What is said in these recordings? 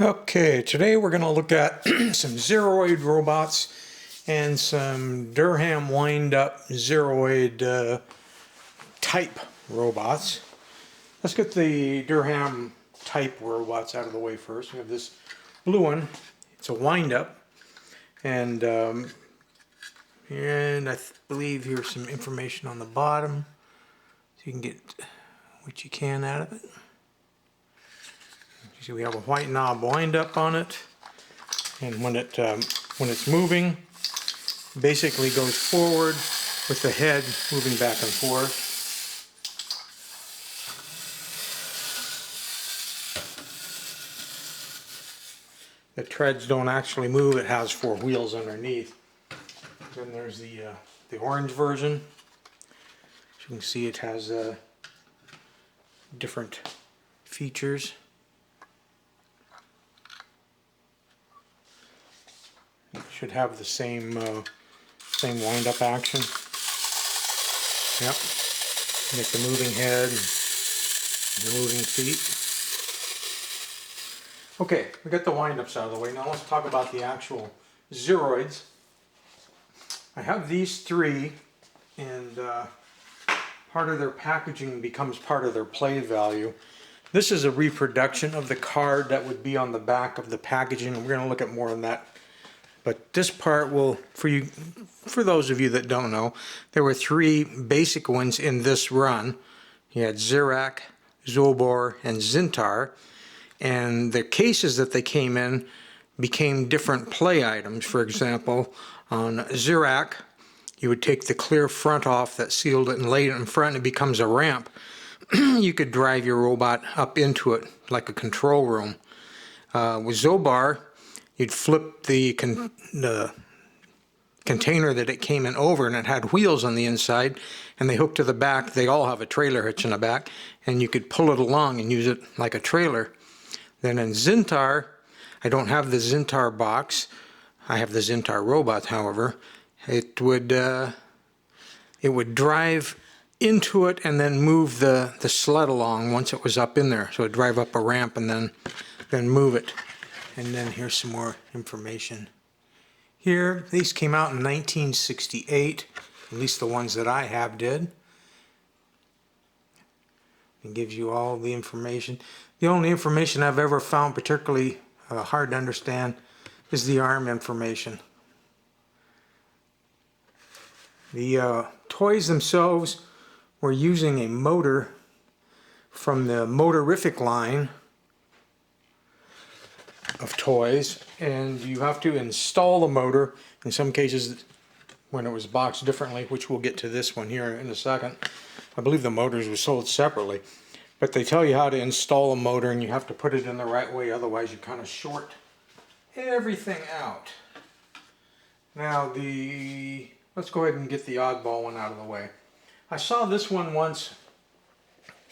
Okay, today we're going to look at some Zeroid robots and some Durham wind-up Zeroid type robots. Let's get the Durham type robots out of the way first. We have this blue one. It's a wind-up, and I believe here's some information on the bottom, so you can get what you can out of it. See, we have a white knob wind-up on it, and when it's moving, basically goes forward with the head moving back and forth. The treads don't actually move. It has four wheels underneath. Then there's the orange version. As you can see, it has different features. It should have the same wind-up action. Yep. Make the moving head and the moving feet. Okay, we got the wind-ups out of the way. Now let's talk about the actual Zeroids. I have these three, and part of their packaging becomes part of their play value. This is a reproduction of the card that would be on the back of the packaging, and we're going to look at more on that. But this part will, for those of you that don't know, there were three basic ones in this run. You had Zerak, Zobor, and Zintar, and the cases that they came in became different play items. For example, on Zerak, you would take the clear front off that sealed it and laid it in front, and it becomes a ramp. You could drive your robot up into it like a control room. With Zobor, you'd flip the container that it came in over, and it had wheels on the inside, and they hooked to the back. They all have a trailer hitch in the back, and you could pull it along and use it like a trailer. Then in Zintar, I don't have the Zintar box. I have the Zintar robot, however. It would drive into it and then move the sled along once it was up in there. So it'd drive up a ramp and then move it. And then here's some more information. Here, these came out in 1968, at least the ones that I have did. It gives you all the information. The only information I've ever found particularly hard to understand is the arm information. The toys themselves were using a motor from the motorific line of toys, and you have to install the motor. In some cases, when it was boxed differently, which we'll get to this one here in a second, I believe the motors were sold separately. But they tell you how to install a motor, and you have to put it in the right way, otherwise you kind of short everything out. Now let's go ahead and get the oddball one out of the way. I saw this one once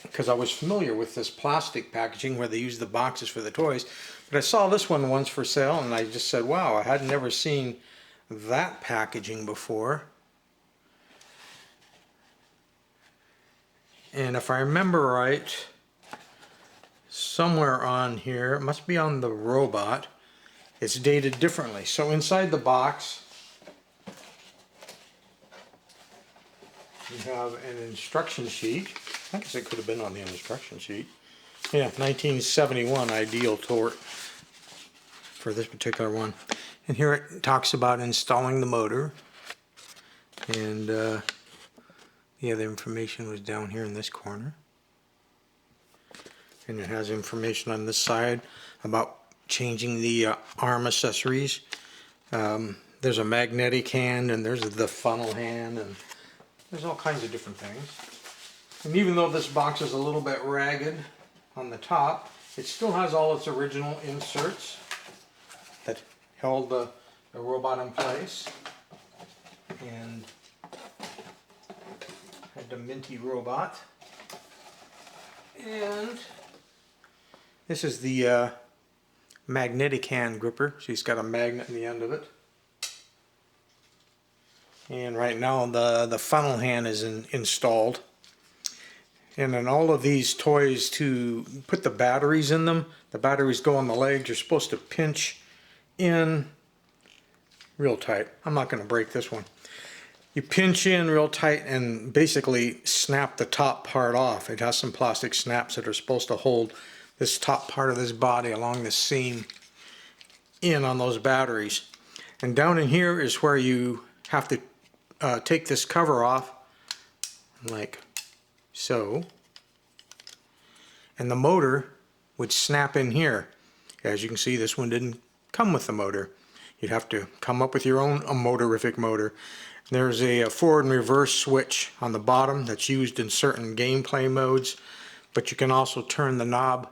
because I was familiar with this plastic packaging where they use the boxes for the toys, but I saw this one once for sale, and I just said, wow, I had never seen that packaging before. And if I remember right, somewhere on here, it must be on the robot, it's dated differently. So inside the box, you have an instruction sheet. I guess it could have been on the instruction sheet. Yeah, 1971 ideal torque for this particular one. And here it talks about installing the motor. And yeah, the information was down here in this corner. And it has information on this side about changing the arm accessories. There's a magnetic hand, and there's the funnel hand, and there's all kinds of different things. And even though this box is a little bit ragged on the top, it still has all its original inserts that held the robot in place. And had the minty robot. And this is the magnetic hand gripper. She's got a magnet in the end of it. And right now the funnel hand is installed. And then all of these toys, to put the batteries in them, the batteries go on the legs. You're supposed to pinch in real tight. I'm not going to break this one. You pinch in real tight and basically snap the top part off. It has some plastic snaps that are supposed to hold this top part of this body along the seam in on those batteries. And down in here is where you have to take this cover off, like so. And the motor would snap in here. As you can see, this one didn't come with the motor. You'd have to come up with your own motorific motor. There's a forward and reverse switch on the bottom that's used in certain gameplay modes, but you can also turn the knob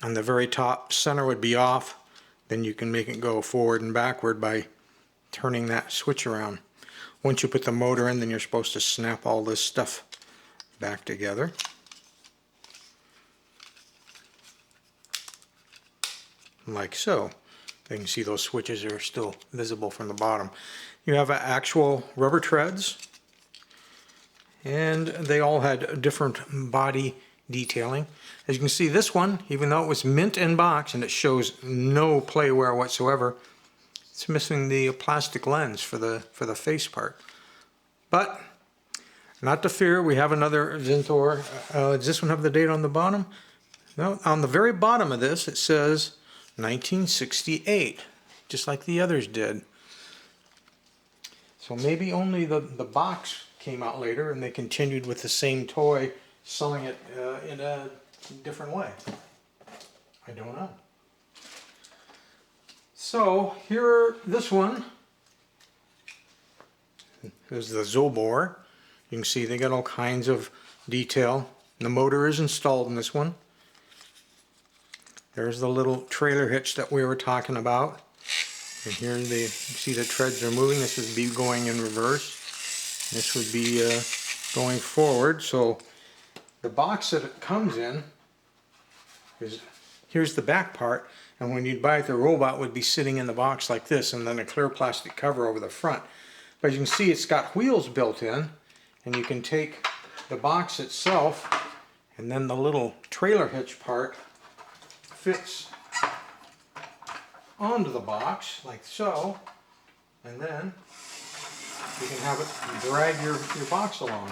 on the very top. Center would be off. Then you can make it go forward and backward by turning that switch around. Once you put the motor in, then you're supposed to snap all this stuff back together. Like so. You can see those switches are still visible from the bottom. You have actual rubber treads, and they all had different body detailing. As you can see, this one, even though it was mint in box and it shows no play wear whatsoever, it's missing the plastic lens for the face part. But not to fear, we have another Zintar. Does this one have the date on the bottom? No, on the very bottom of this it says 1968, just like the others did. So maybe only the box came out later and they continued with the same toy, selling it in a different way. I don't know. So here, this one is the Zobor. You can see they got all kinds of detail. The motor is installed in this one. There's the little trailer hitch that we were talking about. And here you see the treads are moving. This would be going in reverse. This would be going forward. So the box that it comes in is, here's the back part. And when you'd buy it, the robot would be sitting in the box like this, and then a clear plastic cover over the front. But as you can see, it's got wheels built in, and you can take the box itself, and then the little trailer hitch part fits onto the box like so, and then you can have it drag your box along.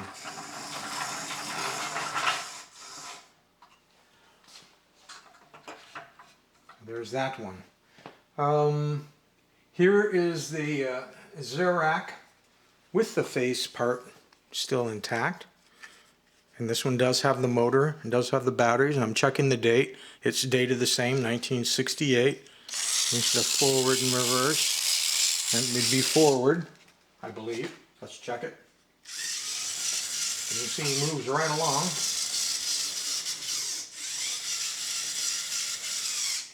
There's that one. Here is the Zerak with the face part still intact. And this one does have the motor and does have the batteries, and I'm checking the date. It's dated the same, 1968. Here's the forward and reverse. And it would be forward, I believe. Let's check it. You can see he moves right along.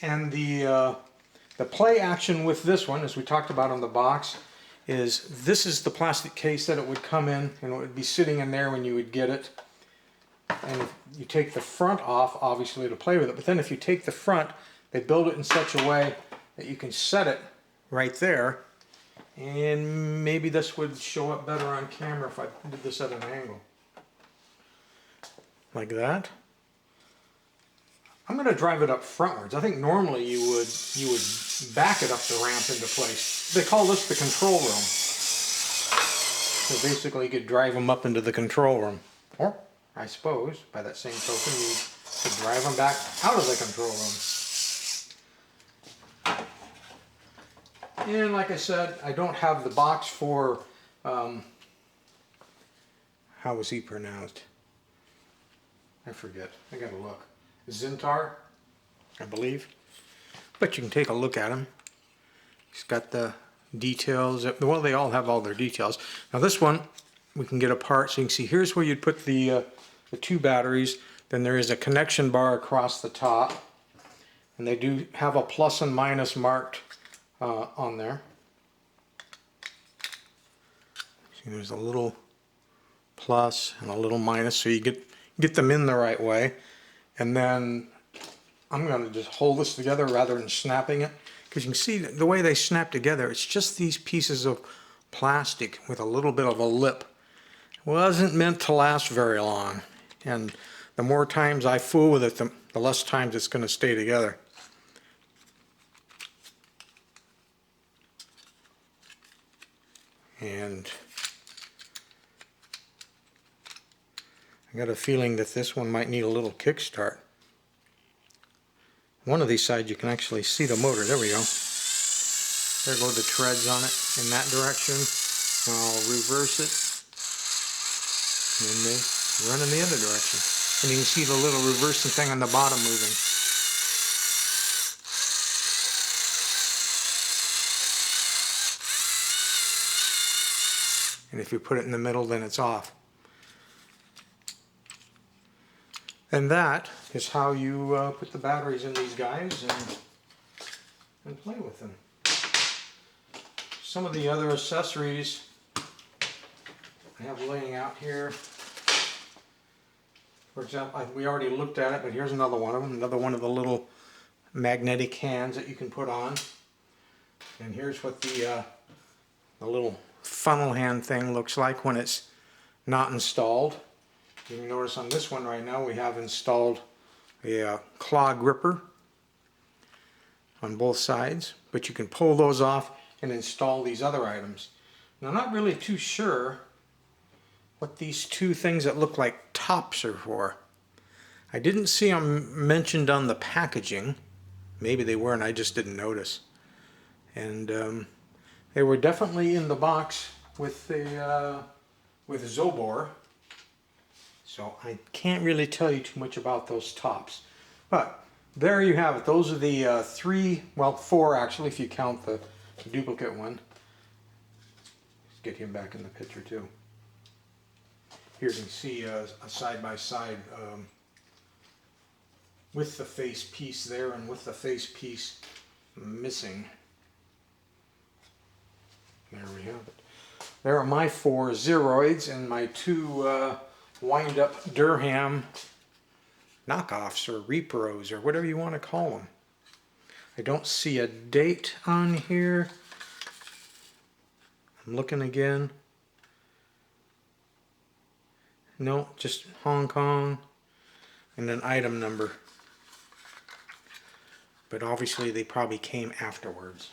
And the play action with this one, as we talked about on the box, is this is the plastic case that it would come in, and it would be sitting in there when you would get it. And if you take the front off, obviously, to play with it, but then if you take the front, they build it in such a way that you can set it right there, and maybe this would show up better on camera if I did this at an angle. Like that. I'm going to drive it up frontwards. I think normally you would back it up the ramp into place. They call this the control room. So basically you could drive them up into the control room. Or, I suppose, by that same token, you could drive them back out of the control room. And like I said, I don't have the box for, how was he pronounced? I forget. I gotta look. Zintar, I believe. But you can take a look at him. He's got the details. Well, they all have all their details. Now this one, we can get apart. So you can see here's where you'd put the two batteries. Then there is a connection bar across the top. And they do have a plus and minus marked on there. See, there's a little plus and a little minus, so you get them in the right way. And then I'm going to just hold this together rather than snapping it, because you can see the way they snap together, it's just these pieces of plastic with a little bit of a lip. It wasn't meant to last very long, and the more times I fool with it, the less times it's going to stay together. And I got a feeling that this one might need a little kickstart. One of these sides you can actually see the motor. There we go. There go the treads on it in that direction. I'll reverse it. And they run in the other direction. And you can see the little reversing thing on the bottom moving. And if you put it in the middle, then it's off. And that is how you put the batteries in these guys and play with them. Some of the other accessories I have laying out here. For example, we already looked at it, but here's another one of them. Another one of the little magnetic hands that you can put on. And here's what the little funnel hand thing looks like when it's not installed. You can notice on this one right now we have installed a claw gripper on both sides, but you can pull those off and install these other items. Now, I'm not really too sure what these two things that look like tops are for. I didn't see them mentioned on the packaging. Maybe they were and I just didn't notice. And they were definitely in the box with Zobor. So I can't really tell you too much about those tops. But there you have it. Those are the four actually, if you count the duplicate one. Let's get him back in the picture too. Here you can see a side-by-side with the face piece there and with the face piece missing. There we have it. There are my 4 Zeroids and my 2 wind-up Durham knockoffs or repros or whatever you want to call them. I don't see a date on here. I'm looking again. No, just Hong Kong and an item number. But obviously they probably came afterwards.